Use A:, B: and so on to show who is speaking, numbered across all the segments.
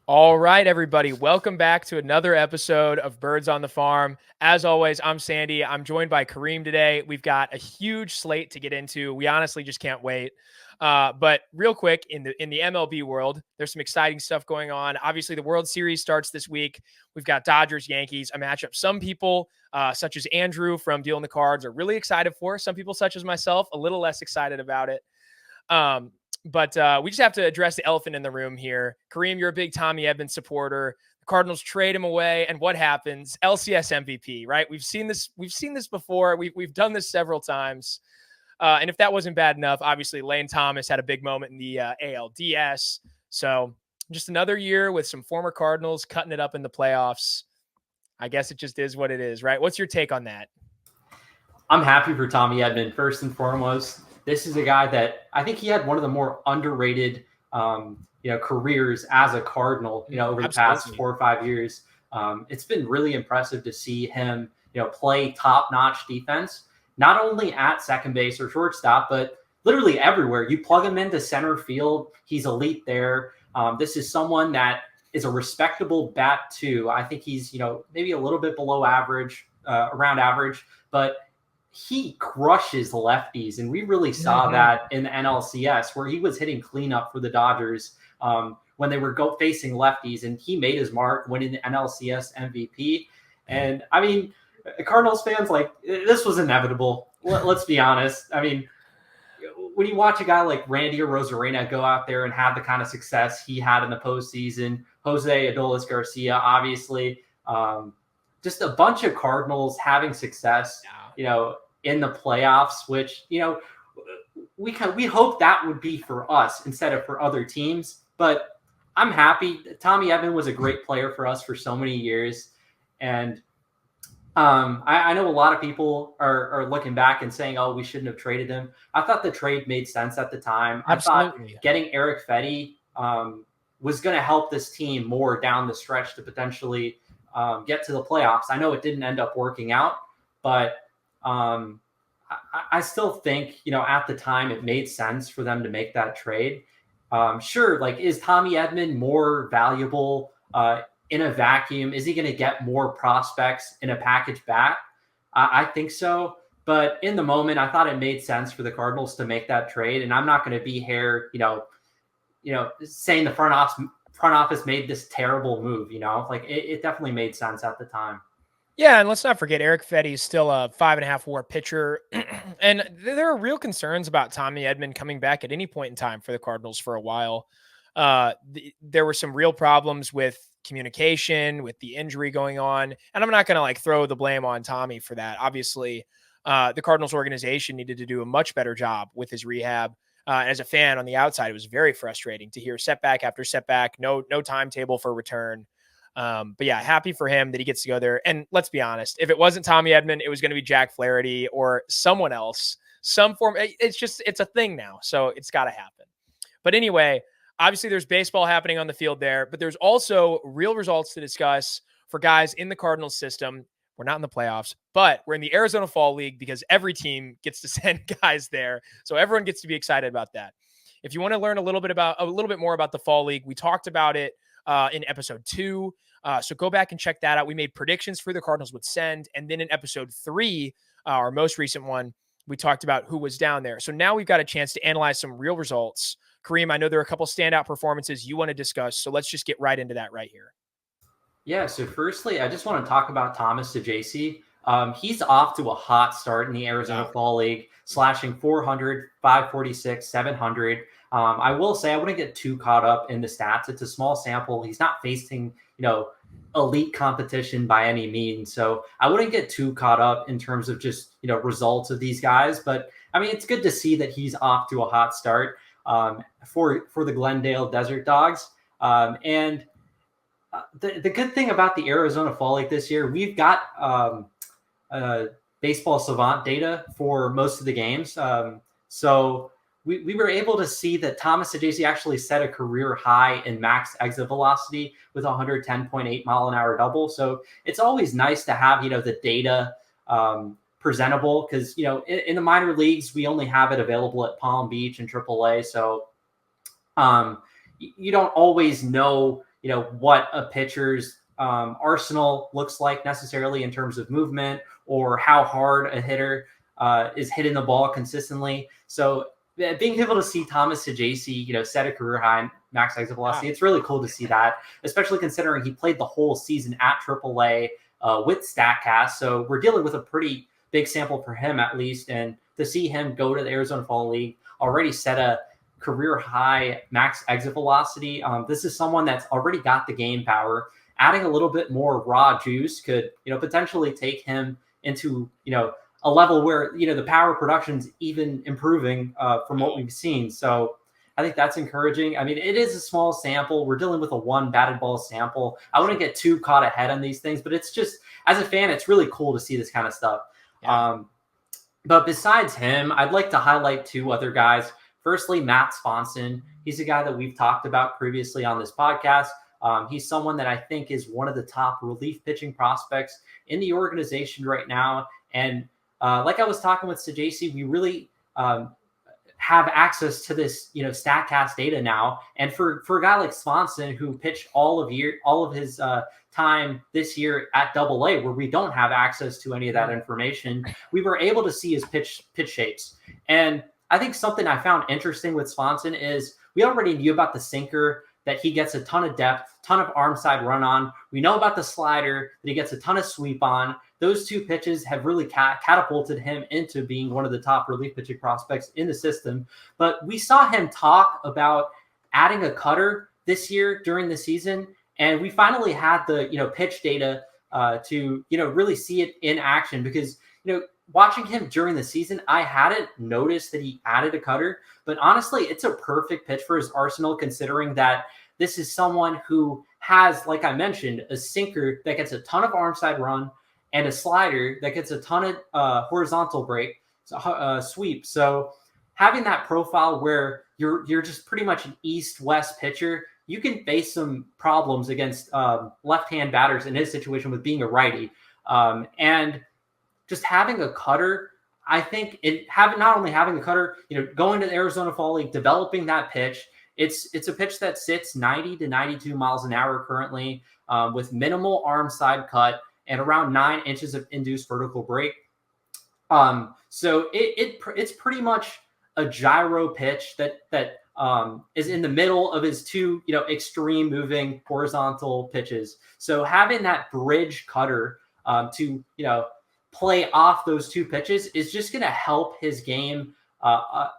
A: All right, everybody. Welcome back to another episode of Birds on the Farm. As always, I'm Sandy. I'm joined by Kareem today. We've got a huge slate to get into. We honestly just can't wait. But real quick, in the MLB world, there's some exciting stuff going on. Obviously, the World Series starts this week. We've got Dodgers, Yankees, a matchup some people, such as Andrew from Dealing the Cards, are really excited for. Some people, such as myself, a little less excited about it. But we just have to address the elephant in the room here. Kareem, you're a big Tommy Edmond supporter. The Cardinals trade him away, and what happens? LCS MVP, right? We've seen this before. We've done this several times. And if that wasn't bad enough, obviously Lane Thomas had a big moment in the ALDS. So just another year with some former Cardinals cutting it up in the playoffs. I guess it just is what it is, right? What's your take on that?
B: I'm happy for Tommy Edmond, first and foremost. This is a guy that I think he had one of the more underrated, careers as a Cardinal, over the past 4 or 5 years. It's been really impressive to see him, play top-notch defense, not only at second base or shortstop, but literally everywhere. You plug him into center field, he's elite there. This is someone that is a respectable bat too. I think he's, maybe a little bit below average, around average, but he crushes lefties, and we really saw that in the NLCS where he was hitting cleanup for the Dodgers when they were facing lefties, and he made his mark winning the NLCS MVP. And I mean, Cardinals fans, like, this was inevitable. Let's be honest. I mean, when you watch a guy like Randy Arozarena go out there and have the kind of success he had in the postseason, Jose Adolis Garcia, obviously, just a bunch of Cardinals having success, in the playoffs, which, we hope that would be for us instead of for other teams. But I'm happy. Tommy Edmond was a great player for us for so many years. And I know a lot of people are looking back and saying, oh, we shouldn't have traded him. I thought the trade made sense at the time.
A: Absolutely.
B: I thought getting Eric Fetty was going to help this team more down the stretch to potentially get to the playoffs. I know it didn't end up working out, but I still think, at the time it made sense for them to make that trade. Sure, like, is Tommy Edmond more valuable in a vacuum? Is he going to get more prospects in a package back? I think so. But in the moment, I thought it made sense for the Cardinals to make that trade. And I'm not going to be here, saying the front office made this terrible move. Like, it definitely made sense at the time.
A: Yeah, and let's not forget Eric Fetty is still a 5.5 WAR pitcher, and there are real concerns about Tommy Edmond coming back at any point in time for the Cardinals for a while. There were some real problems with communication, with the injury going on, and I'm not going to throw the blame on Tommy for that. Obviously, the Cardinals organization needed to do a much better job with his rehab. As a fan on the outside, it was very frustrating to hear setback after setback, no timetable for return. But yeah, happy for him that he gets to go there. And let's be honest, if it wasn't Tommy Edmond, it was going to be Jack Flaherty or someone else, some form. It's a thing now. So it's got to happen. But anyway, obviously there's baseball happening on the field there, but there's also real results to discuss for guys in the Cardinals system. We're not in the playoffs, but we're in the Arizona Fall League because every team gets to send guys there. So everyone gets to be excited about that. If you want to learn a little bit more about the Fall League, we talked about it in episode 2. So go back and check that out. We made predictions for the Cardinals would send. And then in episode 3, our most recent one, we talked about who was down there. So now we've got a chance to analyze some real results. Kareem, I know there are a couple standout performances you want to discuss. So let's just get right into that right here.
B: Yeah. So firstly, I just want to talk about Thomas Saggese. He's off to a hot start in the Arizona Fall League, slashing 400, 546, 700. I will say I wouldn't get too caught up in the stats. It's a small sample. He's not facing, elite competition by any means. So I wouldn't get too caught up in terms of just, results of these guys. But I mean, it's good to see that he's off to a hot start for the Glendale Desert Dogs. And the good thing about the Arizona Fall League this year, we've got baseball savant data for most of the games. So we were able to see that Thomas Saggese actually set a career high in max exit velocity with 110.8 mile an hour double. So it's always nice to have, the data presentable because, in the minor leagues, we only have it available at Palm Beach and AAA. So you don't always know, what a pitcher's arsenal looks like necessarily in terms of movement or how hard a hitter is hitting the ball consistently. So being able to see Thomas Saggese, set a career high in max exit velocity, it's really cool to see that, especially considering he played the whole season at AAA with StatCast. So we're dealing with a pretty big sample for him at least. And to see him go to the Arizona Fall League, already set a career high max exit velocity. This is someone that's already got the game power. Adding a little bit more raw juice could, potentially take him into, a level where, the power production's even improving from what we've seen. So I think that's encouraging. I mean, it is a small sample. We're dealing with a one batted ball sample. I wouldn't get too caught ahead on these things, but it's just, as a fan, it's really cool to see this kind of stuff. Yeah. But besides him, I'd like to highlight two other guys. Firstly, Matt Svanson. He's a guy that we've talked about previously on this podcast. He's someone that I think is one of the top relief pitching prospects in the organization right now. And like I was talking with Saggese, we really have access to this, StatCast data now. And for a guy like Svanson, who pitched all of his time this year at AA, where we don't have access to any of that information, we were able to see his pitch shapes. And I think something I found interesting with Svanson is we already knew about the sinker, that he gets a ton of depth, ton of arm side run on. We know about the slider, that he gets a ton of sweep on. Those two pitches have really catapulted him into being one of the top relief pitching prospects in the system. But we saw him talk about adding a cutter this year during the season, and we finally had the pitch data to really see it in action, because watching him during the season, I hadn't noticed that he added a cutter, but honestly, it's a perfect pitch for his arsenal, considering that this is someone who has, like I mentioned, a sinker that gets a ton of arm side run and a slider that gets a ton of horizontal break, sweep. So having that profile where you're just pretty much an east-west pitcher, you can face some problems against left-hand batters in his situation with being a righty. And just having a cutter, I think not only having a cutter, going to the Arizona Fall League, developing that pitch, it's a pitch that sits 90 to 92 miles an hour currently, with minimal arm side cut and around 9 inches of induced vertical break. So it's pretty much a gyro pitch that is in the middle of his two, extreme moving horizontal pitches. So having that bridge cutter to, play off those two pitches is just going to help his game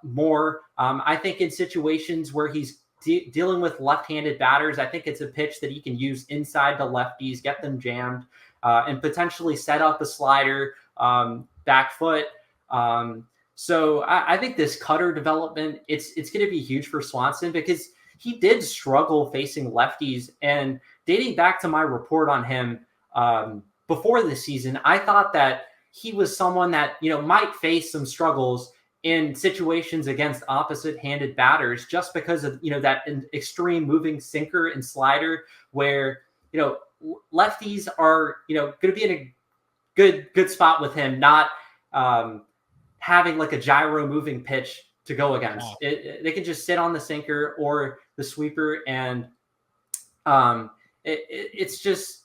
B: more. I think in situations where he's dealing with left-handed batters, I think it's a pitch that he can use inside the lefties, get them jammed, and potentially set up a slider, back foot. So I think this cutter development, it's going to be huge for Svanson, because he did struggle facing lefties. And dating back to my report on him before the season, I thought that he was someone that, might face some struggles in situations against opposite-handed batters, just because of, that extreme moving sinker and slider where, lefties are, going to be in a good spot with him, not having like a gyro moving pitch to go against. Wow. They can just sit on the sinker or the sweeper, and it's just,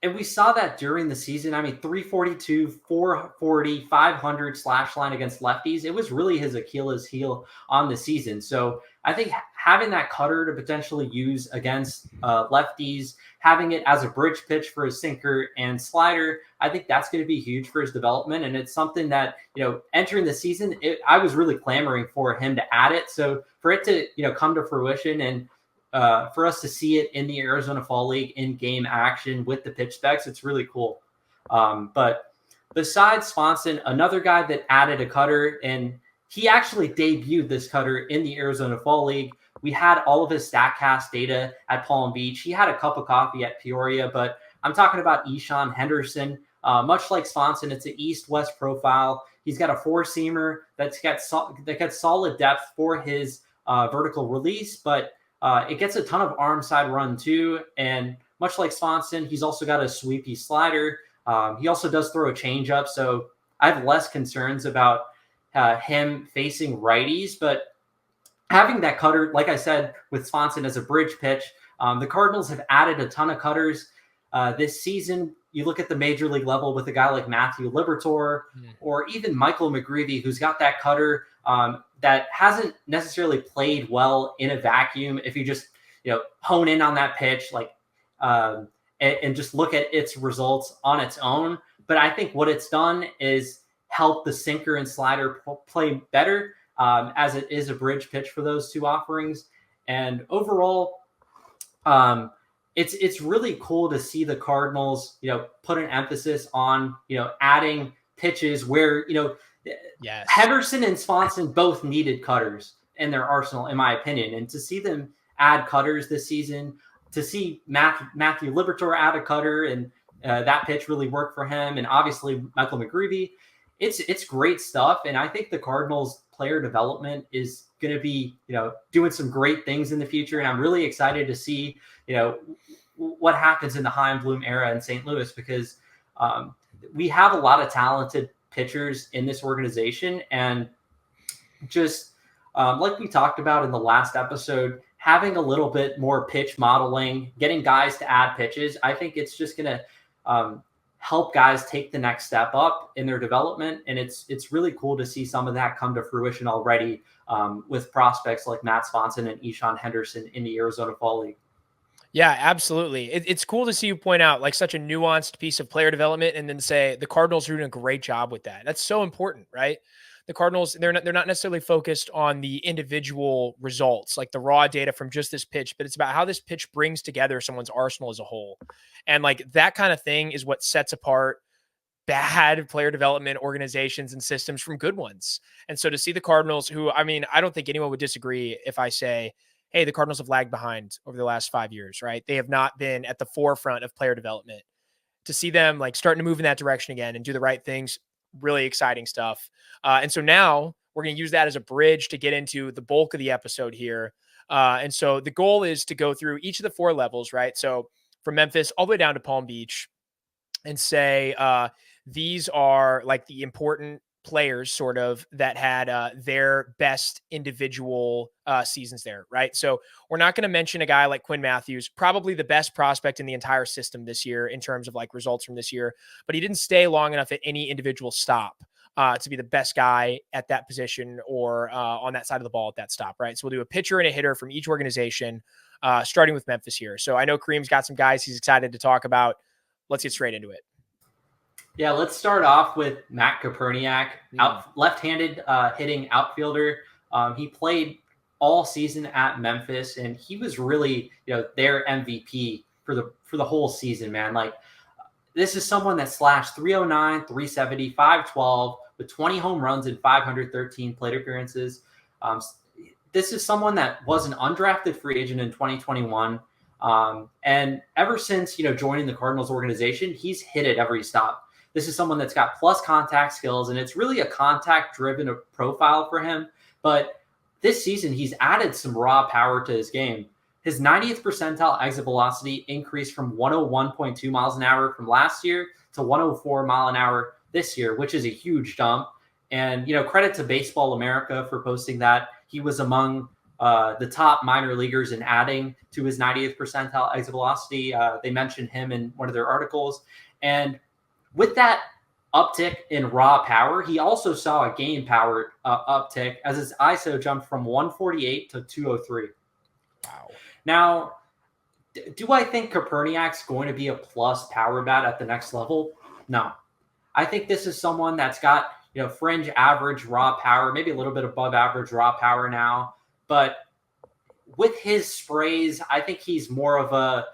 B: and we saw that during the season. I mean, 342, 440, 500 slash line against lefties. It was really his Achilles heel on the season. So I think having that cutter to potentially use against lefties, having it as a bridge pitch for his sinker and slider, I think that's going to be huge for his development. And it's something that, entering the season, I was really clamoring for him to add it. So for it to, come to fruition, and for us to see it in the Arizona Fall League in game action with the pitch specs, it's really cool. But besides Svanson, another guy that added a cutter, and he actually debuted this cutter in the Arizona Fall League. We had all of his StatCast data at Palm Beach. He had a cup of coffee at Peoria, but I'm talking about Ixan Henderson. Much like Svanson, it's an east-west profile. He's got a four-seamer that gets solid depth for his vertical release, but it gets a ton of arm side run too. And much like Svanson, he's also got a sweepy slider. He also does throw a changeup, so I have less concerns about him facing righties. But having that cutter, like I said, with Svanson as a bridge pitch, The Cardinals have added a ton of cutters this season. You look at the major league level with a guy like Matthew Liberatore or even Michael McGreevy, who's got that cutter that hasn't necessarily played well in a vacuum. If you just hone in on that pitch, and just look at its results on its own. But I think what it's done is help the sinker and slider play better as it is a bridge pitch for those two offerings. And overall, it's really cool to see the Cardinals, put an emphasis on, adding pitches where,
A: yes,
B: Henderson and Svanson both needed cutters in their arsenal, in my opinion. And to see them add cutters this season, to see Matthew Liberatore add a cutter and that pitch really worked for him. And obviously Michael McGreevy, it's great stuff. And I think the Cardinals player development is going to be, doing some great things in the future. And I'm really excited to see, what happens in the Chaim Bloom era in St. Louis, because we have a lot of talented pitchers in this organization. And just like we talked about in the last episode, having a little bit more pitch modeling, getting guys to add pitches, I think it's just going to help guys take the next step up in their development. And it's really cool to see some of that come to fruition already with prospects like Matt Svanson and Ixan Henderson in the Arizona Fall League.
A: Yeah, absolutely. It's cool to see you point out like such a nuanced piece of player development and then say the Cardinals are doing a great job with that. That's so important, right? The Cardinals, they're not necessarily focused on the individual results, like the raw data from just this pitch, but it's about how this pitch brings together someone's arsenal as a whole. And like that kind of thing is what sets apart bad player development organizations and systems from good ones. And so to see the Cardinals, who, I mean, I don't think anyone would disagree if I say, hey, the Cardinals have lagged behind over the last 5 years, right? They have not been at the forefront of player development. To see them like starting to move in that direction again and do the right things, really exciting stuff. And so now we're going to use that as a bridge to get into the bulk of the episode here. And so the goal is to go through each of the 4 levels, right? So from Memphis all the way down to Palm Beach and say these are like the important players sort of that had their best individual seasons there, right? So we're not going to mention a guy like Quinn Matthews, probably the best prospect in the entire system this year in terms of like results from this year, but he didn't stay long enough at any individual stop to be the best guy at that position or on that side of the ball at that stop, right? So we'll do a pitcher and a hitter from each organization, starting with Memphis here. So I know Kareem's got some guys he's excited to talk about. Let's get straight into it.
B: Yeah, let's start off with Matt Koperniak, left-handed hitting outfielder. He played all season at Memphis, and he was really, their MVP for the whole season, man. Like, this is someone that slashed 309, 370, 512 with 20 home runs and 513 plate appearances. This is someone that was an undrafted free agent in 2021. And ever since, joining the Cardinals organization, he's hit it every stop. This is someone that's got plus contact skills, and it's really a contact-driven profile for him. But this season, he's added some raw power to his game. His 90th percentile exit velocity increased from 101.2 miles an hour from last year to 104 mile an hour this year, which is a huge jump. And, credit to Baseball America for posting that. He was among the top minor leaguers in adding to his 90th percentile exit velocity. They mentioned him in one of their articles. And with that uptick in raw power, he also saw a game power uptick as his ISO jumped from 148 to 203.
A: Wow.
B: Now, do I think Koperniak's going to be a plus power bat at the next level? No. I think this is someone that's got, fringe average raw power, maybe a little bit above average raw power now. But with his sprays, I think he's more of a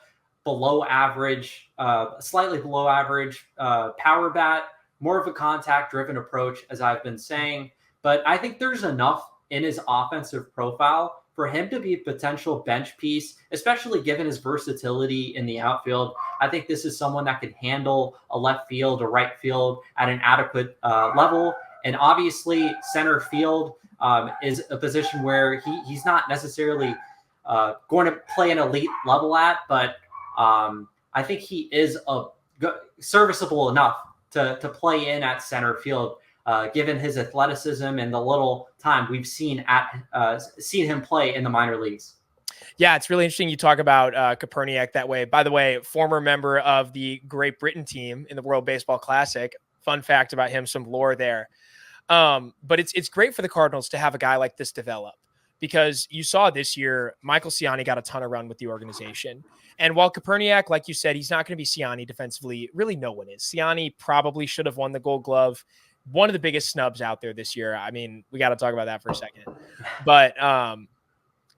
B: below average, slightly below average power bat, more of a contact-driven approach, as I've been saying. But I think there's enough in his offensive profile for him to be a potential bench piece, especially given his versatility in the outfield. I think this is someone that can handle a left field or right field at an adequate level. And obviously, center field is a position where he's not necessarily going to play an elite level at, but I think he is serviceable enough to play in at center field, given his athleticism and the little time we've seen him play in the minor leagues.
A: Yeah, it's really interesting you talk about Koperniak that way. By the way, former member of the Great Britain team in the World Baseball Classic. Fun fact about him, some lore there. But it's great for the Cardinals to have a guy like this develop, because you saw this year, Michael Ciani got a ton of run with the organization. And while Koperniak, like you said, he's not going to be Ciani defensively, really no one is. Ciani probably should have won the Gold Glove. One of the biggest snubs out there this year. I mean, we got to talk about that for a second. But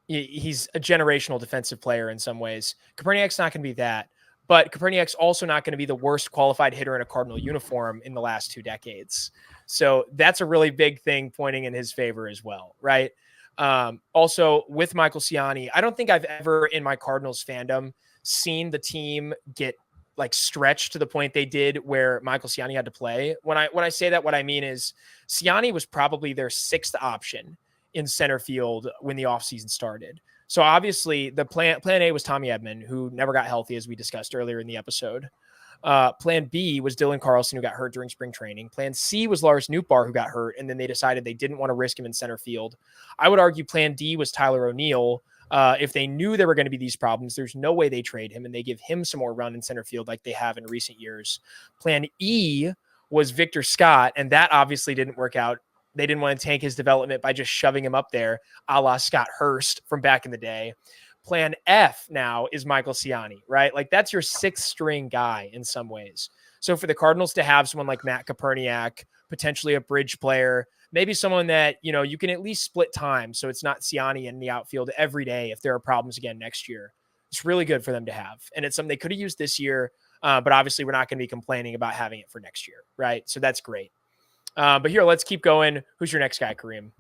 A: he's a generational defensive player in some ways. Koperniak's not going to be that. But Koperniak's also not going to be the worst qualified hitter in a Cardinal uniform in the last 2 decades. So that's a really big thing pointing in his favor as well, right? Also, with Michael Ciani, I don't think I've ever in my Cardinals fandom seen the team get like stretched to the point they did where Michael Ciani had to play. When I say that, what I mean is Ciani was probably their 6th option in center field when the offseason started. So obviously the plan A was Tommy Edmond, who never got healthy, as we discussed earlier in the episode. Plan B was Dylan Carlson, who got hurt during spring training. Plan C was Lars Nootbaar, who got hurt, and then they decided they didn't want to risk him in center field. I would argue Plan D was Tyler O'Neill. If they knew there were going to be these problems, there's no way they trade him and they give him some more run in center field like they have in recent years. Plan E was Victor Scott, and that obviously didn't work out. They didn't want to tank his development by just shoving him up there, a la Scott Hurst from back in the day. Plan F now is Michael Ciani, right? Like that's your 6th string guy in some ways. So for the Cardinals to have someone like Matt Koperniak, potentially a bridge player, maybe someone that, you know, you can at least split time so it's not Ciani in the outfield every day if there are problems again next year. It's really good for them to have. And it's something they could have used this year, but obviously we're not going to be complaining about having it for next year, right? So that's great. But here, let's keep going. Who's your next guy, Kareem?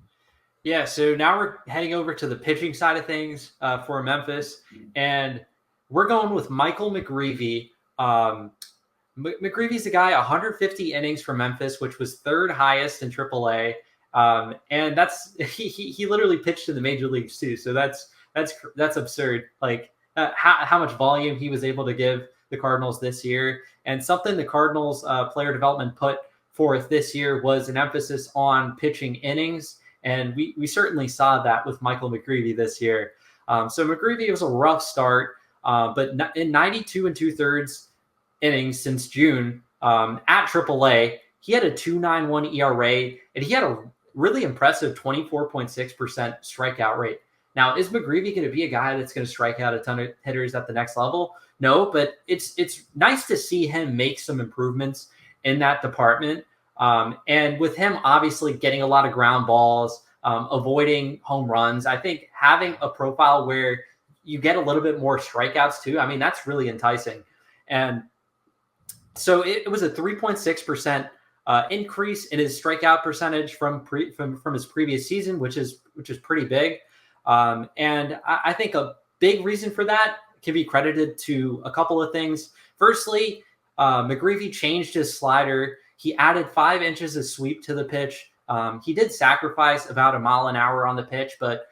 B: Yeah, so now we're heading over to the pitching side of things for Memphis, and we're going with Michael McGreevy. McGreevy's the guy, 150 innings for Memphis, which was 3rd highest in AAA, and that's he literally pitched in the major leagues too. So that's absurd. Like how much volume he was able to give the Cardinals this year, and something the Cardinals player development put forth this year was an emphasis on pitching innings. And we certainly saw that with Michael McGreevy this year. So McGreevy was a rough start, but in 92 2/3 innings since June at AAA, he had a 2.91 ERA, and he had a really impressive 24.6% strikeout rate. Now, is McGreevy going to be a guy that's going to strike out a ton of hitters at the next level? No, but it's nice to see him make some improvements in that department. And with him obviously getting a lot of ground balls, avoiding home runs, I think having a profile where you get a little bit more strikeouts too, I mean, that's really enticing. And so it was a 3.6% increase in his strikeout percentage from his previous season, which is pretty big. And I think a big reason for that can be credited to a couple of things. Firstly, McGreevy changed his slider. He added 5 inches of sweep to the pitch. He did sacrifice about 1 mile an hour on the pitch, but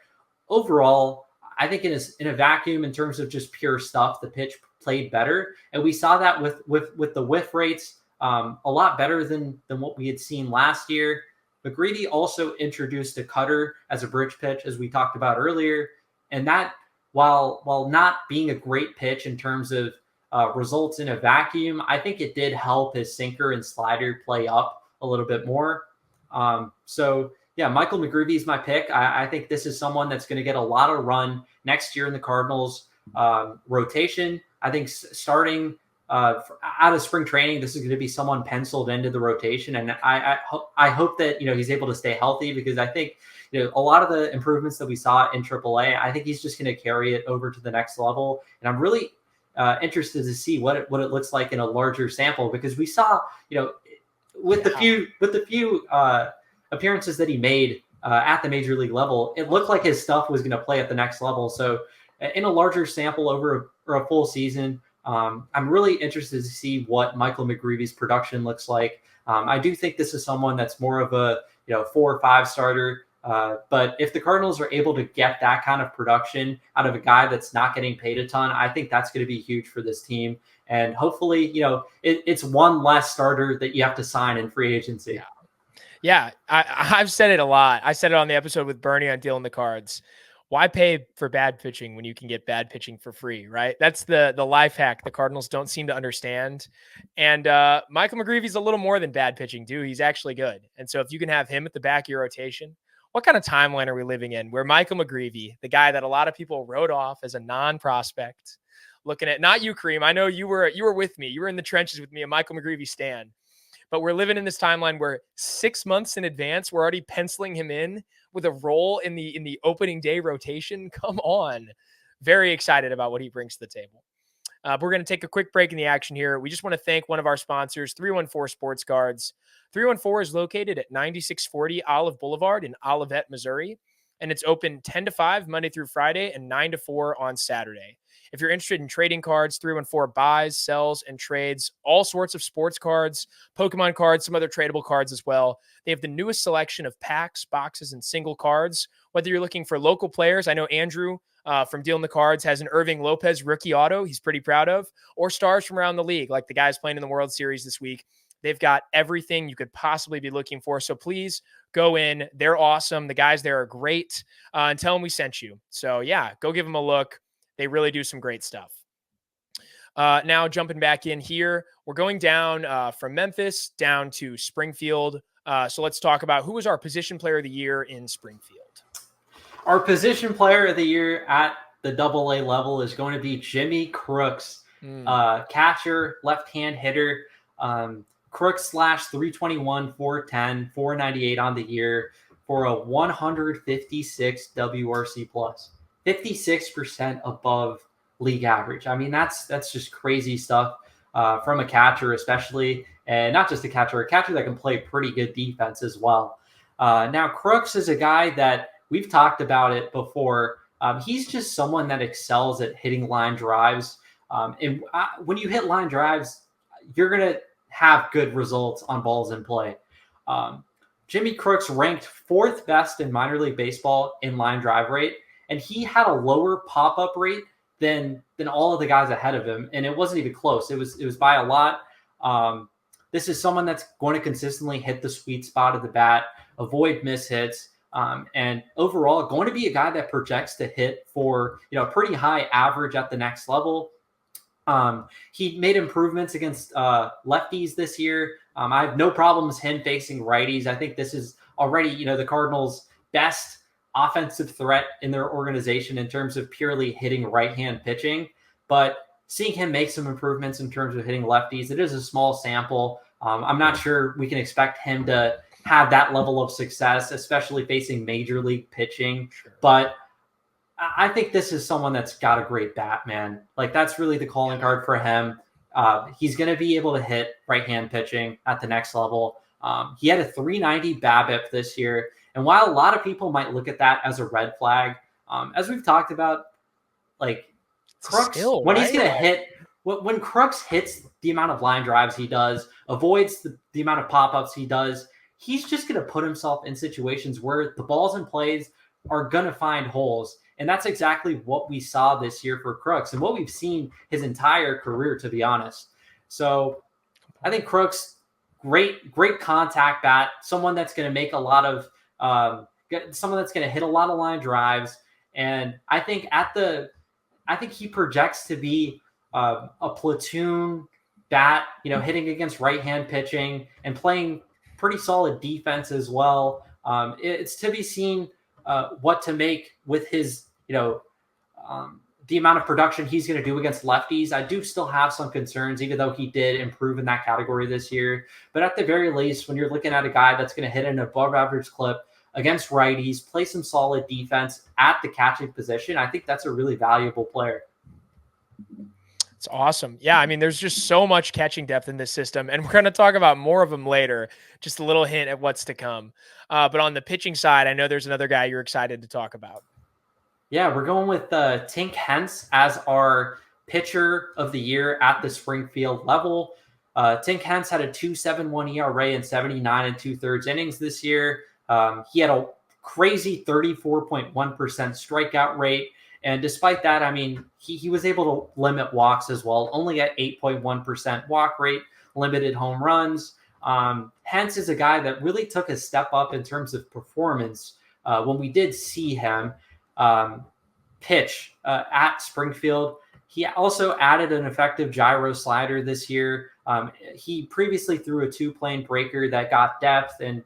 B: overall, I think in a vacuum, in terms of just pure stuff, the pitch played better. And we saw that with the whiff rates a lot better than what we had seen last year. McGreevy also introduced a cutter as a bridge pitch, as we talked about earlier. And that, while not being a great pitch in terms of results in a vacuum, I think it did help his sinker and slider play up a little bit more. So yeah, Michael McGreevy is my pick. I think this is someone that's going to get a lot of run next year in the Cardinals rotation. I think starting out of spring training, this is going to be someone penciled into the rotation. And I hope that, he's able to stay healthy, because I think, a lot of the improvements that we saw in AAA, I think he's just going to carry it over to the next level. And I'm really interested to see what it looks like in a larger sample, because we saw, with the few appearances that he made at the major league level, it looked like his stuff was going to play at the next level. So in a larger sample over a full season, I'm really interested to see what Michael McGreevy's production looks like. I do think this is someone that's more of a 4 or 5 starter. But if the Cardinals are able to get that kind of production out of a guy that's not getting paid a ton, I think that's going to be huge for this team. And hopefully, it's one less starter that you have to sign in free agency.
A: Yeah, I've said it a lot. I said it on the episode with Bernie on Dealing the Cards. why pay for bad pitching when you can get bad pitching for free, right? That's the life hack the Cardinals don't seem to understand. And Michael McGreevy's a little more than bad pitching, too. He's actually good. And so if you can have him at the back of your rotation, what kind of timeline are we living in where Michael McGreevy, the guy that a lot of people wrote off as a non-prospect, looking at, not you, Kareem, I know you were with me. You were in the trenches with me, a Michael McGreevy stan. But we're living in this timeline where 6 months in advance, we're already penciling him in with a role in the opening day rotation. Come on. Very excited about what he brings to the table. But we're going to take a quick break in the action here. We just want to thank one of our sponsors, 314 Sports Cards. 314 is located at 9640 Olive Boulevard in Olivet, Missouri. And it's open 10 to 5 Monday through Friday and 9 to 4 on Saturday. If you're interested in trading cards, 314 buys, sells, and trades all sorts of sports cards, Pokemon cards, some other tradable cards as well. They have the newest selection of packs, boxes, and single cards. Whether you're looking for local players, I know Andrew from Dealing the Cards has an Irving Lopez rookie auto he's pretty proud of, or stars from around the league, like the guys playing in the World Series this week. They've got everything you could possibly be looking for. So please go in. They're awesome. The guys there are great. And tell them we sent you. So yeah, go give them a look. They really do some great stuff. Now jumping back in here, we're going down from Memphis down to Springfield. So let's talk about who was our position player of the year in Springfield.
B: Our position player of the year at the AA level is going to be Jimmy Crooks, catcher, left-hand hitter. Crooks slash 321, 410, 498 on the year for a 156 WRC plus, 56% above league average. I mean, that's just crazy stuff from a catcher, especially, and not just a catcher that can play pretty good defense as well. Now, Crooks is a guy that we've talked about it before. He's just someone that excels at hitting line drives. And when you hit line drives, you're going to have good results on balls in play. Jimmy Crooks ranked 4th best in minor league baseball in line drive rate, and he had a lower pop-up rate than all of the guys ahead of him, and it wasn't even close. It was by a lot. This is someone that's going to consistently hit the sweet spot of the bat, avoid mishits, and overall going to be a guy that projects to hit for a pretty high average at the next level. He made improvements against lefties this year. I have no problems him facing righties. I think this is already, the Cardinals' best offensive threat in their organization in terms of purely hitting right-hand pitching. But seeing him make some improvements in terms of hitting lefties, it is a small sample. I'm not sure we can expect him to have that level of success, especially facing major league pitching. Sure. But I think this is someone that's got a great bat, man. Like, that's really the calling card for him. He's going to be able to hit right-hand pitching at the next level. He had a 390 BABIP this year. And while a lot of people might look at that as a red flag, as we've talked about, like, Crooks, when he's going to hit, when Crooks hits the amount of line drives he does, avoids the amount of pop-ups he does, he's just going to put himself in situations where the balls and plays are going to find holes. And that's exactly what we saw this year for Crooks and what we've seen his entire career, to be honest. So I think Crooks, great contact bat, someone that's going to make a lot of someone that's going to hit a lot of line drives. And I think he projects to be a platoon bat, hitting against right-hand pitching and playing pretty solid defense as well. It's to be seen what to make with his, the amount of production he's going to do against lefties. I do still have some concerns, even though he did improve in that category this year. But at the very least, when you're looking at a guy that's going to hit an above average clip against righties, play some solid defense at the catching position, I think that's a really valuable player.
A: It's awesome. Yeah, I mean, there's just so much catching depth in this system, and we're going to talk about more of them later. Just a little hint at what's to come. But on the pitching side, I know there's another guy you're excited to talk about.
B: Yeah, we're going with Tink Hence as our pitcher of the year at the Springfield level. Tink Hence had a 2.71 ERA in 79 2/3 innings this year. He had a crazy 34.1% strikeout rate. And despite that, I mean, he was able to limit walks as well, only at 8.1% walk rate, limited home runs. Hence is a guy that really took a step up in terms of performance when we did see him. pitch at Springfield. He also added an effective gyro slider this year. He previously threw a 2-plane breaker that got depth and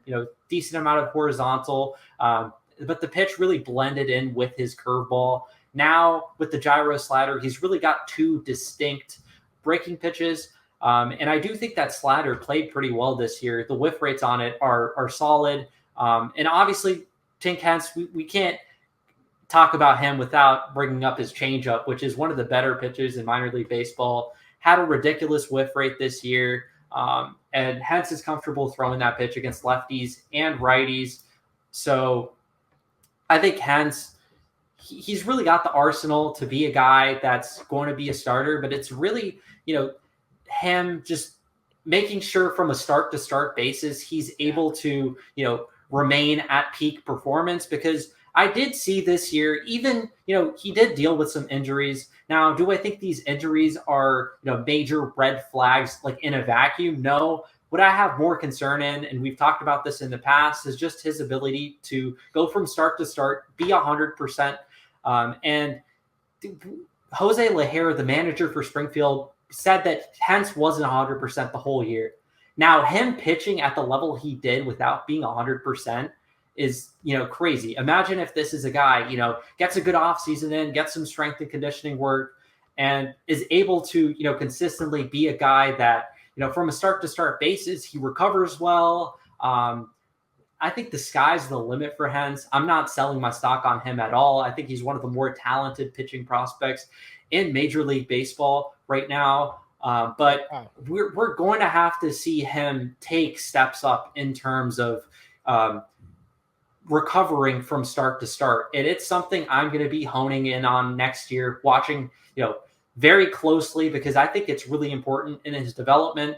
B: decent amount of horizontal, but the pitch really blended in with his curveball. Now with the gyro slider, he's really got 2 distinct breaking pitches. And I do think that slider played pretty well this year. The whiff rates on it are solid. And obviously, Tink Hence, we can't talk about him without bringing up his changeup, which is one of the better pitches in minor league baseball. Had a ridiculous whiff rate this year. And Hence is comfortable throwing that pitch against lefties and righties. So I think Hence, he's really got the arsenal to be a guy that's going to be a starter, but it's really, him just making sure from a start to start basis, he's able to, remain at peak performance, because I did see this year, even, he did deal with some injuries. Now, do I think these injuries are, major red flags, like in a vacuum? No. What I have more concern in, and we've talked about this in the past, is just his ability to go from start to start, be 100%. And Jose Lajera, the manager for Springfield, said that Hence wasn't 100% the whole year. Now, him pitching at the level he did without being 100% is, crazy. Imagine if this is a guy, gets a good offseason in, gets some strength and conditioning work, and is able to, consistently be a guy that, from a start to start basis, he recovers well. I think the sky's the limit for Hence. I'm not selling my stock on him at all. I think he's one of the more talented pitching prospects in Major League Baseball right now. But we're going to have to see him take steps up in terms of recovering from start to start. And it's something I'm going to be honing in on next year, watching, very closely, because I think it's really important in his development.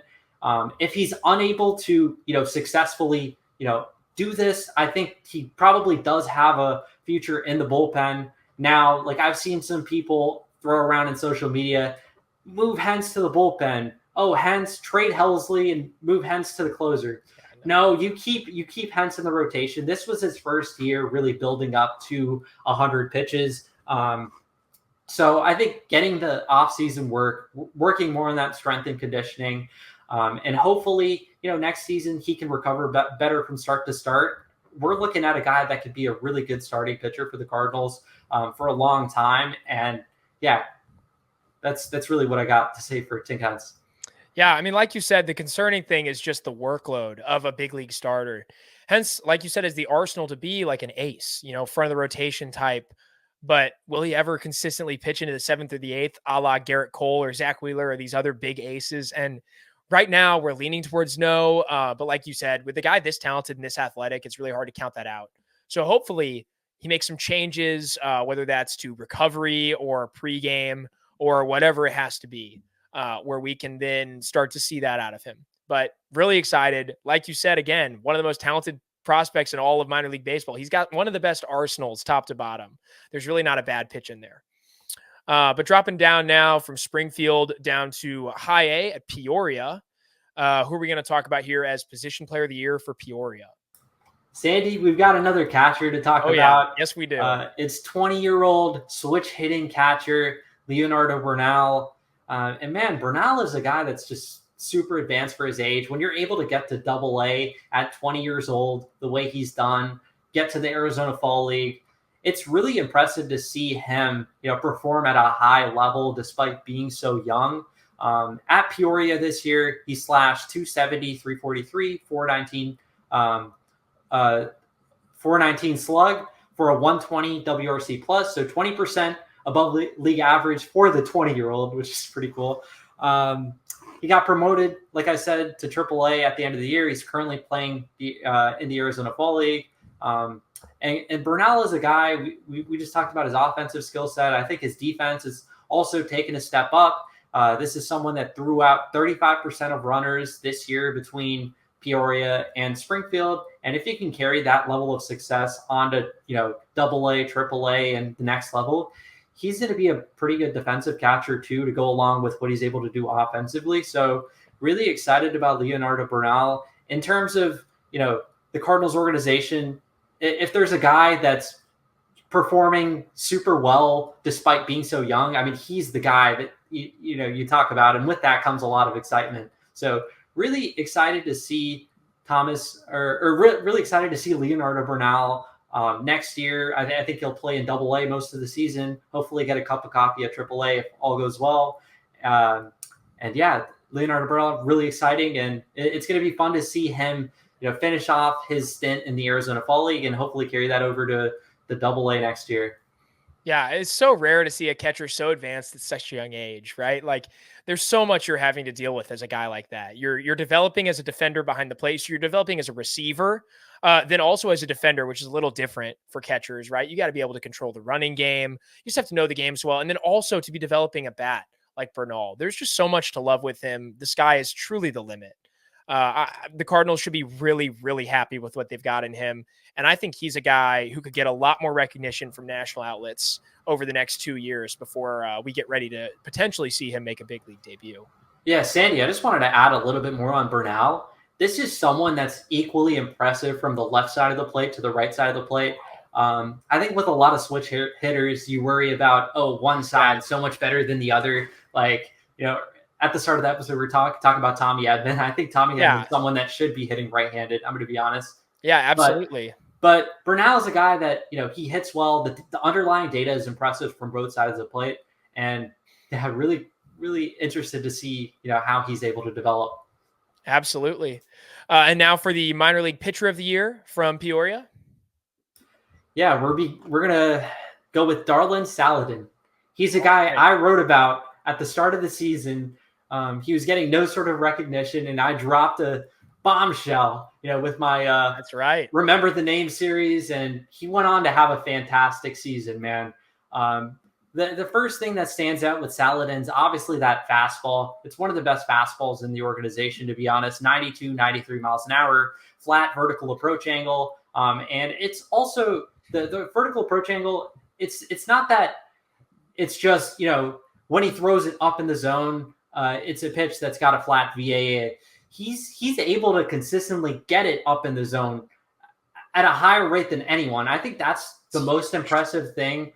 B: If he's unable to, successfully, do this, I think he probably does have a future in the bullpen. Now, like I've seen some people throw around in social media, move Hence to the bullpen. Oh, Hence, trade Helsley and move Hence to the closer. No, you keep Hence in the rotation. This was his first year really building up to 100 pitches. So I think getting the offseason working more on that strength and conditioning, and hopefully, next season he can recover better from start to start. We're looking at a guy that could be a really good starting pitcher for the Cardinals for a long time. And yeah, that's really what I got to say for Tink Hence.
A: Yeah, I mean, like you said, the concerning thing is just the workload of a big league starter. Hence, like you said, is the arsenal to be like an ace, front of the rotation type. But will he ever consistently pitch into the 7th or the 8th, a la Garrett Cole or Zach Wheeler or these other big aces? And right now we're leaning towards no. But like you said, with a guy this talented and this athletic, it's really hard to count that out. So hopefully he makes some changes, whether that's to recovery or pregame or whatever it has to be, where we can then start to see that out of him. But really excited. Like you said, again, one of the most talented prospects in all of minor league baseball. He's got one of the best arsenals top to bottom. There's really not a bad pitch in there. But dropping down now from Springfield down to high A at Peoria. Who are we going to talk about here as position player of the year for Peoria?
B: Sandy, we've got another catcher to talk about.
A: Yeah. Yes, we do.
B: It's 20-year-old switch hitting catcher Leonardo Bernal. And man, Bernal is a guy that's just super advanced for his age. When you're able to get to Double-A at 20 years old, the way he's done, get to the Arizona Fall League, it's really impressive to see him, perform at a high level despite being so young. At Peoria this year, he slashed 270, 343, 419, 419 slug for a 120 WRC plus, so 20% above league average for the 20-year-old, which is pretty cool. He got promoted, like I said, to AAA at the end of the year. He's currently playing in the Arizona Fall League. And Bernal is a guy, we just talked about his offensive skill set. I think his defense has also taken a step up. This is someone that threw out 35% of runners this year between Peoria and Springfield. And if he can carry that level of success onto, Double-A, Triple-A, and the next level, he's going to be a pretty good defensive catcher too, to go along with what he's able to do offensively. So really excited about Leonardo Bernal. In terms of, the Cardinals organization, if there's a guy that's performing super well despite being so young. I mean, he's the guy that you talk about, and with that comes a lot of excitement. So really excited to see really excited to see Leonardo Bernal next year. I think he'll play in Double-A most of the season. Hopefully, get a cup of coffee at Triple-A if all goes well. And yeah, Leonardo Bernal, really exciting, and it's going to be fun to see him, finish off his stint in the Arizona Fall League and hopefully carry that over to the Double-A next year.
A: Yeah, it's so rare to see a catcher so advanced at such a young age, right? Like, there's so much you're having to deal with as a guy like that. You're developing as a defender behind the plate. So you're developing as a receiver, then also as a defender, which is a little different for catchers, right? You got to be able to control the running game. You just have to know the game so well, and then also to be developing a bat like Bernal. There's just so much to love with him. The sky is truly the limit. The Cardinals should be really, really happy with what they've got in him. And I think he's a guy who could get a lot more recognition from national outlets over the next 2 years before we get ready to potentially see him make a big league debut.
B: Yeah, Sandy, I just wanted to add a little bit more on Bernal. This is someone that's equally impressive from the left side of the plate to the right side of the plate. I think with a lot of switch hitters, you worry about, one side so much better than the other. Like, at the start of the episode, we were talking about Tommy Edmond. I think Tommy Edmond is someone that should be hitting right-handed. I'm going to be honest.
A: Yeah, absolutely.
B: But Bernal is a guy that, he hits well. The underlying data is impressive from both sides of the plate. And really, really interested to see, how he's able to develop.
A: Absolutely. And now for the minor league pitcher of the year from Peoria.
B: Yeah, we're going to go with Darlin Saladin. He's a guy I wrote about at the start of the season. He was getting no sort of recognition, and I dropped a bombshell, with my
A: that's right.
B: Remember the Name series, and he went on to have a fantastic season, man. The first thing that stands out with Saladin's obviously that fastball. It's one of the best fastballs in the organization, to be honest. 92, 93 miles an hour, flat vertical approach angle, and it's also the vertical approach angle. It's not that it's just when he throws it up in the zone, it's a pitch that's got a flat VAA. He's able to consistently get it up in the zone at a higher rate than anyone. I think that's the most impressive thing.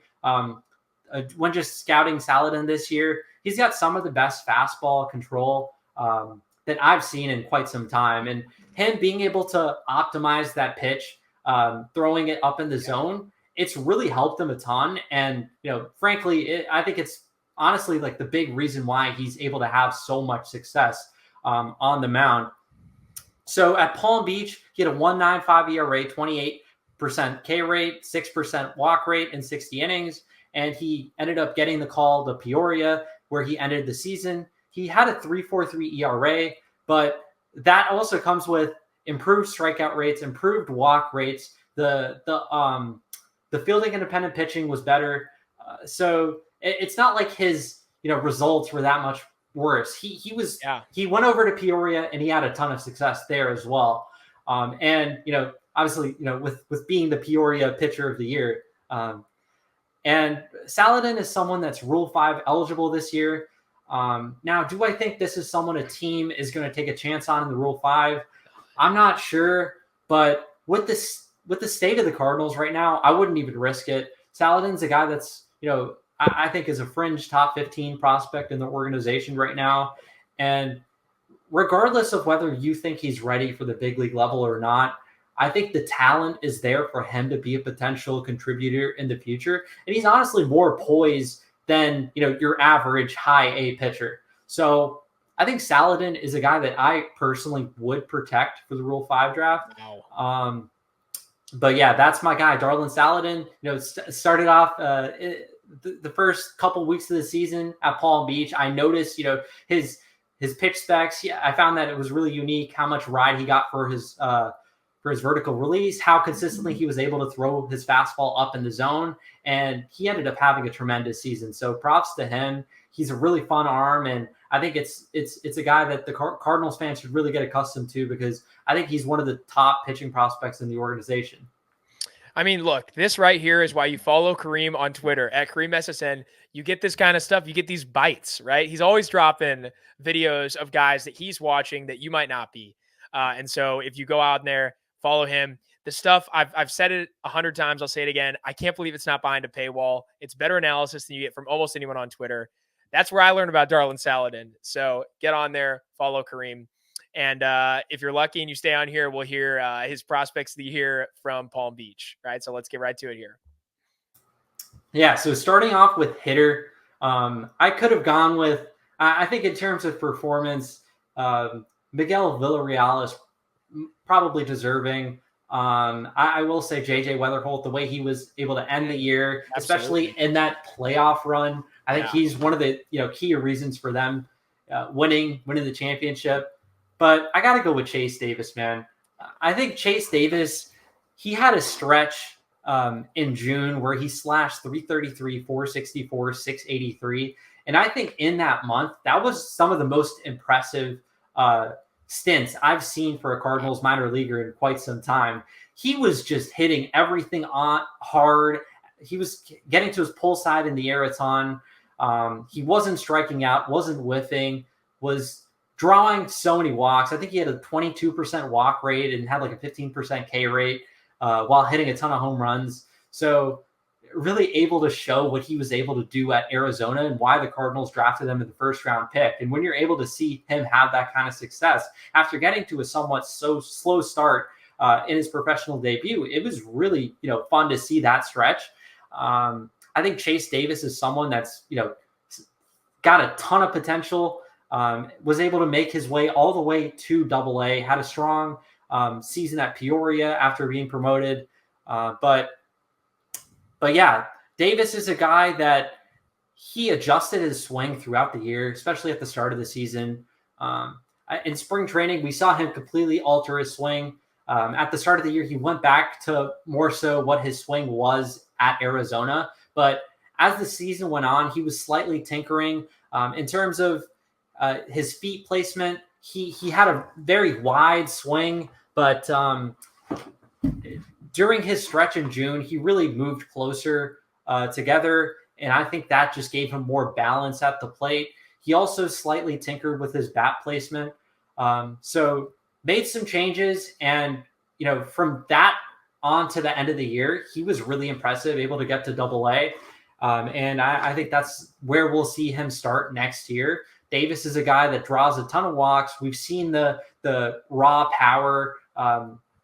B: When just scouting Saladin this year, he's got some of the best fastball control that I've seen in quite some time. And him being able to optimize that pitch, throwing it up in the zone, it's really helped him a ton. And, frankly, I think it's honestly like the big reason why he's able to have so much success on the mound. So at Palm Beach, he had a 1.95 ERA, 28% K rate, 6% walk rate in 60 innings. And he ended up getting the call to Peoria, where he ended the season. He had a 3.43 ERA, but that also comes with improved strikeout rates, improved walk rates. The fielding independent pitching was better. So it's not like his results were that much worse. He went over to Peoria and he had a ton of success there as well. And obviously with being the Peoria pitcher of the year. And Saladin is someone that's Rule 5 eligible this year. Now, do I think this is someone a team is going to take a chance on in the Rule 5? I'm not sure, but with the state of the Cardinals right now, I wouldn't even risk it. Saladin's a guy that's, I think is a fringe top 15 prospect in the organization right now. And regardless of whether you think he's ready for the big league level or not, I think the talent is there for him to be a potential contributor in the future. And he's honestly more poised than, your average high A pitcher. So I think Saladin is a guy that I personally would protect for the Rule 5 draft.
A: Wow.
B: But yeah, that's my guy, Darlin Saladin. Started off the first couple weeks of the season at Palm Beach. I noticed, his pitch specs. Yeah, I found that it was really unique how much ride he got for his vertical release, how consistently he was able to throw his fastball up in the zone, and he ended up having a tremendous season. So props to him. He's a really fun arm, and I think it's a guy that the Cardinals fans should really get accustomed to, because I think he's one of the top pitching prospects in the organization.
A: I mean, look, this right here is why you follow Kareem on Twitter at KareemSSN. You get this kind of stuff. You get these bites, right? He's always dropping videos of guys that he's watching that you might not be. And so if you go out there, follow him. The stuff I've said it 100 times. I'll say it again. I can't believe it's not behind a paywall. It's better analysis than you get from almost anyone on Twitter. That's where I learned about Darlin Saladin. So get on there, follow Kareem. And if you're lucky and you stay on here, we'll hear his prospects of the year from Palm Beach. Right. So let's get right to it here.
B: Yeah. So starting off with hitter, I could have gone with, I think in terms of performance, Miguel Villarreal is probably deserving. I will say JJ Weatherholt, the way he was able to end the year, especially in that playoff run, I think he's one of the key reasons for them winning the championship. But I got to go with Chase Davis, man. I think Chase Davis, he had a stretch in June where he slashed 333, 464, 683. And I think in that month, that was some of the most impressive stints I've seen for a Cardinals minor leaguer in quite some time. He was just hitting everything on hard. He was getting to his pull side in the air a ton. He wasn't striking out, wasn't whiffing, was drawing so many walks. I think he had a 22% walk rate and had like a 15% K rate while hitting a ton of home runs. So really able to show what he was able to do at Arizona and why the Cardinals drafted him in the first round pick. And when you're able to see him have that kind of success after getting to a somewhat slow start in his professional debut, it was really, fun to see that stretch. I think Chase Davis is someone that's, got a ton of potential, was able to make his way all the way to AA, had a strong season at Peoria after being promoted. But yeah, Davis is a guy that he adjusted his swing throughout the year, especially at the start of the season. In spring training, we saw him completely alter his swing. At the start of the year, he went back to more so what his swing was at Arizona. But as the season went on, he was slightly tinkering. In terms of his feet placement, he had a very wide swing, but during his stretch in June, he really moved closer together, and I think that just gave him more balance at the plate. He also slightly tinkered with his bat placement, so made some changes, and from that on to the end of the year, he was really impressive, able to get to AA, and I think that's where we'll see him start next year. Davis is a guy that draws a ton of walks. We've seen the raw power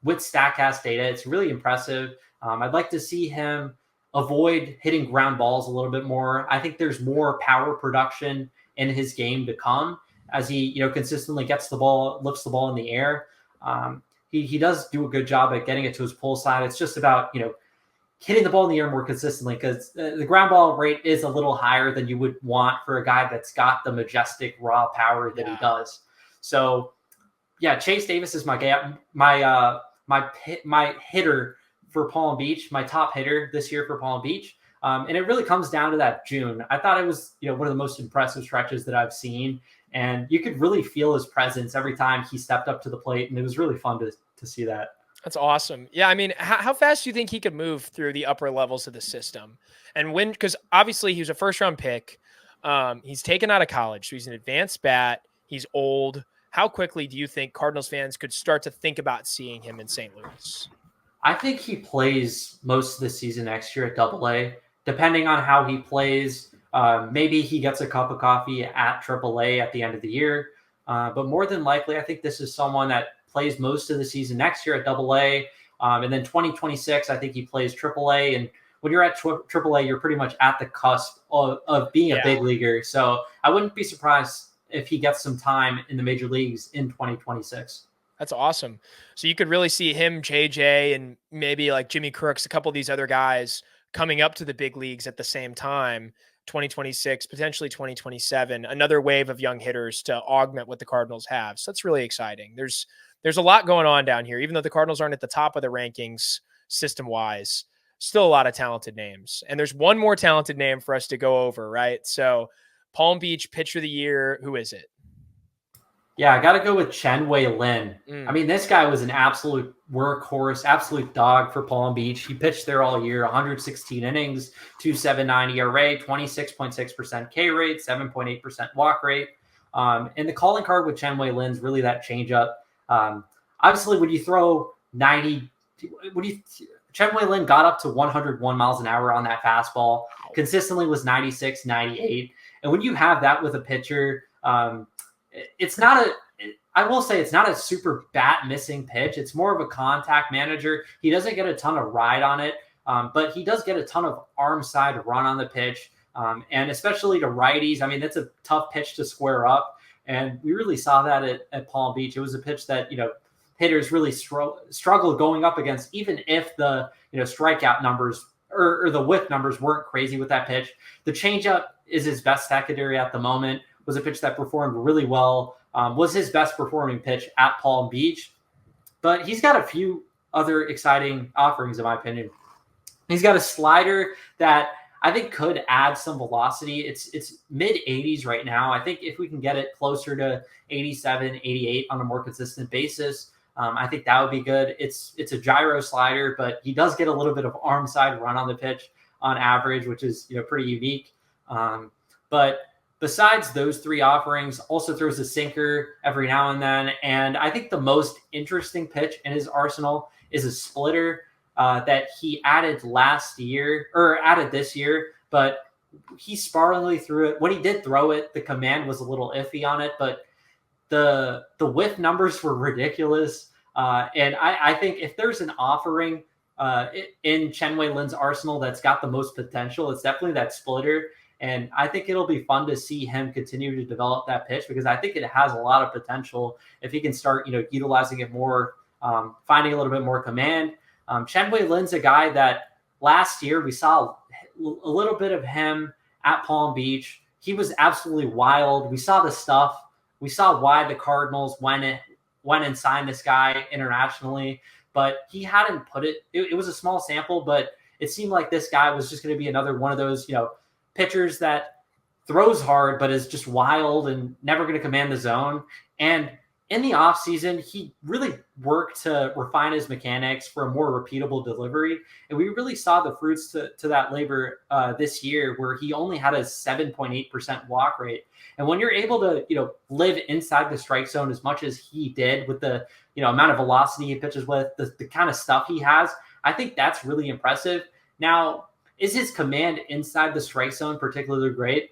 B: with StatCast data. It's really impressive. I'd like to see him avoid hitting ground balls a little bit more. I think there's more power production in his game to come as he, consistently gets the ball, lifts the ball in the air. He does do a good job at getting it to his pull side. It's just about, hitting the ball in the air more consistently because the ground ball rate is a little higher than you would want for a guy that's got the majestic raw power that he does. So yeah, Chase Davis is my hitter for Palm Beach, my top hitter this year for Palm Beach. And it really comes down to that June. I thought it was, one of the most impressive stretches that I've seen. And you could really feel his presence every time he stepped up to the plate. And it was really fun to see that.
A: That's awesome. Yeah, I mean, how fast do you think he could move through the upper levels of the system? And when, because obviously he was a first-round pick. He's taken out of college, so he's an advanced bat. He's old. How quickly do you think Cardinals fans could start to think about seeing him in St. Louis?
B: I think he plays most of the season next year at AA. Depending on how he plays, maybe he gets a cup of coffee at AAA at the end of the year. But more than likely, I think this is someone that plays most of the season next year at AA. And then 2026, I think he plays AAA. And when you're at AAA, you're pretty much at the cusp of being a big leaguer. So I wouldn't be surprised if he gets some time in the major leagues in 2026.
A: That's awesome. So you could really see him, JJ, and maybe like Jimmy Crooks, a couple of these other guys coming up to the big leagues at the same time, 2026, potentially 2027, another wave of young hitters to augment what the Cardinals have. So that's really exciting. There's a lot going on down here, even though the Cardinals aren't at the top of the rankings system-wise, still a lot of talented names. And there's one more talented name for us to go over, right? So Palm Beach Pitcher of the Year, who is it?
B: Yeah, I got to go with Chen Wei Lin. I mean, this guy was an absolute workhorse, absolute dog for Palm Beach. He pitched there all year, 116 innings, 2.79 ERA, 26.6% K rate, 7.8% walk rate. And the calling card with Chen Wei Lin's really that changeup. Obviously, when you throw 90 Chen Wei Lin got up to 101 miles an hour on that fastball, consistently was 96, 98. And when you have that with a pitcher, it's not I will say it's not a super bat missing pitch. It's more of a contact manager. He doesn't get a ton of ride on it, but he does get a ton of arm side run on the pitch. And especially to righties, I mean, that's a tough pitch to square up. And we really saw that at Palm Beach. It was a pitch that, hitters really struggled going up against, even if the strikeout numbers or the whip numbers weren't crazy with that pitch. The changeup is his best secondary at the moment, was a pitch that performed really well, was his best performing pitch at Palm Beach. But he's got a few other exciting offerings, in my opinion. He's got a slider that I think could add some velocity. It's mid 80s right now. I think if we can get it closer to 87, 88 on a more consistent basis, I think that would be good. It's a gyro slider, but he does get a little bit of arm side run on the pitch on average, which is pretty unique. But besides those three offerings, also throws a sinker every now and then. And I think the most interesting pitch in his arsenal is a splitter that he added this year, but he sparingly threw it. When he did throw it, the command was a little iffy on it, but the whiff numbers were ridiculous. And I think if there's an offering in Chen Wei Lin's arsenal that's got the most potential, it's definitely that splitter. And I think it'll be fun to see him continue to develop that pitch, because I think it has a lot of potential if he can start, utilizing it more, finding a little bit more command. Chen Wei Lin's a guy that last year we saw a little bit of him at Palm Beach. He was absolutely wild. We saw the stuff. We saw why the Cardinals went and signed this guy internationally, but he hadn't put it. It was a small sample, but it seemed like this guy was just going to be another one of those, pitchers that throws hard, but is just wild and never going to command the zone. And in the offseason, he really worked to refine his mechanics for a more repeatable delivery. And we really saw the fruits to that labor this year, where he only had a 7.8% walk rate. And when you're able to, live inside the strike zone as much as he did with the, amount of velocity he pitches with, the kind of stuff he has, I think that's really impressive. Now, is his command inside the strike zone particularly great?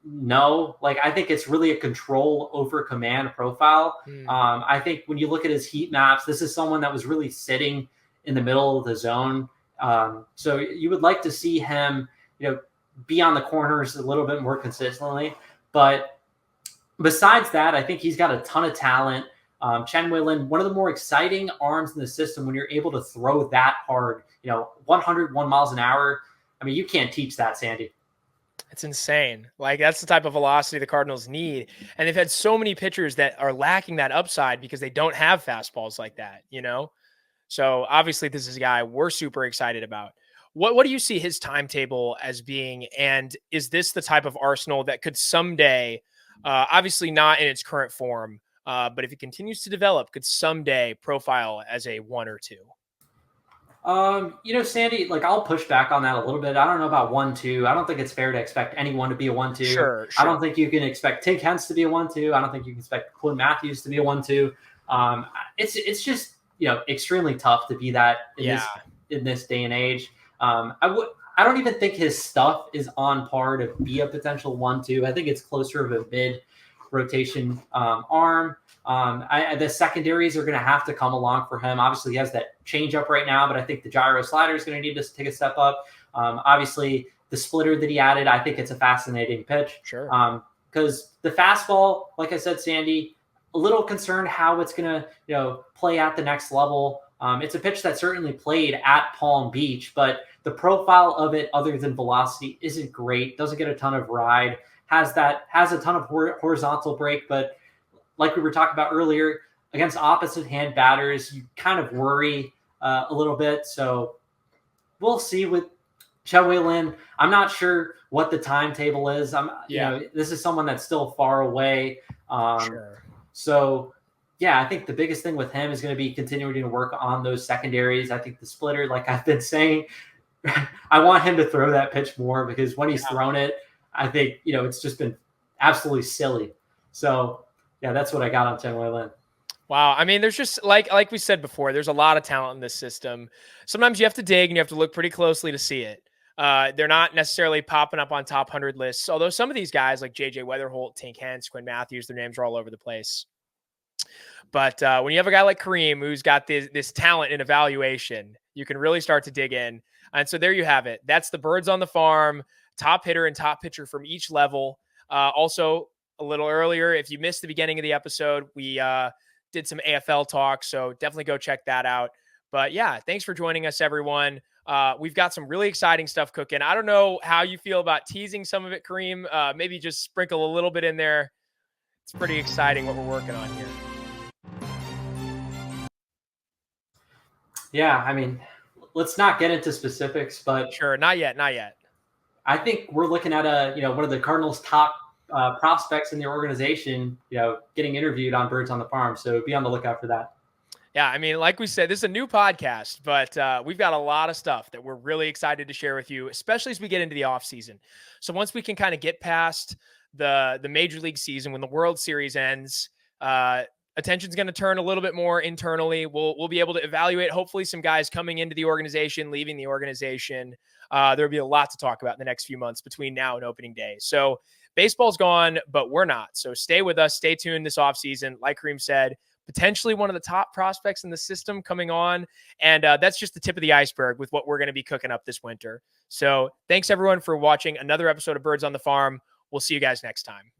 B: No, I think it's really a control over command profile. I think when you look at his heat maps, this is someone that was really sitting in the middle of the zone. So you would like to see him, be on the corners a little bit more consistently. But besides that, I think he's got a ton of talent. Chen Wei Lin, one of the more exciting arms in the system when you're able to throw that hard, 101 miles an hour. I mean, you can't teach that, Sandy.
A: It's insane. That's the type of velocity the Cardinals need. And they've had so many pitchers that are lacking that upside because they don't have fastballs like that, So obviously this is a guy we're super excited about. What do you see his timetable as being? And is this the type of arsenal that could someday, obviously not in its current form, but if it continues to develop, could someday profile as a 1 or 2?
B: Sandy, I'll push back on that a little bit. I don't know about 1-2. I don't think it's fair to expect anyone to be a 1-2.
A: Sure.
B: I don't think you can expect Tink Hence to be a 1-2. I don't think you can expect Quinn Matthews to be a 1-2. It's just, extremely tough to be that in this day and age. I don't even think his stuff is on par to be a potential 1-2. I think it's closer of a mid rotation arm. The secondaries are going to have to come along for him. Obviously, he has that changeup right now, but I think the gyro slider is going to need to take a step up. Obviously, the splitter that he added, I think it's a fascinating pitch.
A: Sure.
B: Because the fastball, like I said, Sandy, a little concerned how it's going to play at the next level. It's a pitch that certainly played at Palm Beach, but the profile of it, other than velocity, isn't great. Doesn't get a ton of ride. Has a ton of horizontal break, but like we were talking about earlier, against opposite hand batters, you kind of worry a little bit. So we'll see with Chen Wei Lin. I'm not sure what the timetable is. This is someone that's still far away.
A: Sure.
B: So I think the biggest thing with him is going to be continuing to work on those secondaries. I think the splitter, like I've been saying, I want him to throw that pitch more, because when he's thrown it, I think, it's just been absolutely silly. So, that's what I got on Chen Wei Lin.
A: Wow. I mean, there's just like we said before, there's a lot of talent in this system. Sometimes you have to dig and you have to look pretty closely to see it. They're not necessarily popping up on top 100 lists, although some of these guys like JJ Weatherholt, Tink Hence, Quinn Matthews, their names are all over the place. But when you have a guy like Kareem who's got this talent in evaluation, you can really start to dig in. And so there you have it. That's the Birds on the Farm, top hitter and top pitcher from each level. Also, a little earlier, if you missed the beginning of the episode, we did some AFL talk. So definitely go check that out. But yeah, thanks for joining us, everyone. We've got some really exciting stuff cooking. I don't know how you feel about teasing some of it, Kareem. Maybe just sprinkle a little bit in there. It's pretty exciting what we're working on here.
B: Yeah, I mean, let's not get into specifics, but
A: sure, not yet.
B: I think we're looking at one of the Cardinals' top prospects in the organization, getting interviewed on Birds on the Farm. So be on the lookout for that.
A: Yeah, I mean, like we said, this is a new podcast, but we've got a lot of stuff that we're really excited to share with you, especially as we get into the off season. So once we can kind of get past the major league season, when the World Series ends, attention's going to turn a little bit more internally. We'll be able to evaluate hopefully some guys coming into the organization, leaving the organization. There'll be a lot to talk about in the next few months between now and opening day. So baseball's gone, but we're not. So stay with us. Stay tuned this offseason. Like Kareem said, potentially one of the top prospects in the system coming on. And that's just the tip of the iceberg with what we're going to be cooking up this winter. So thanks everyone for watching another episode of Birds on the Farm. We'll see you guys next time.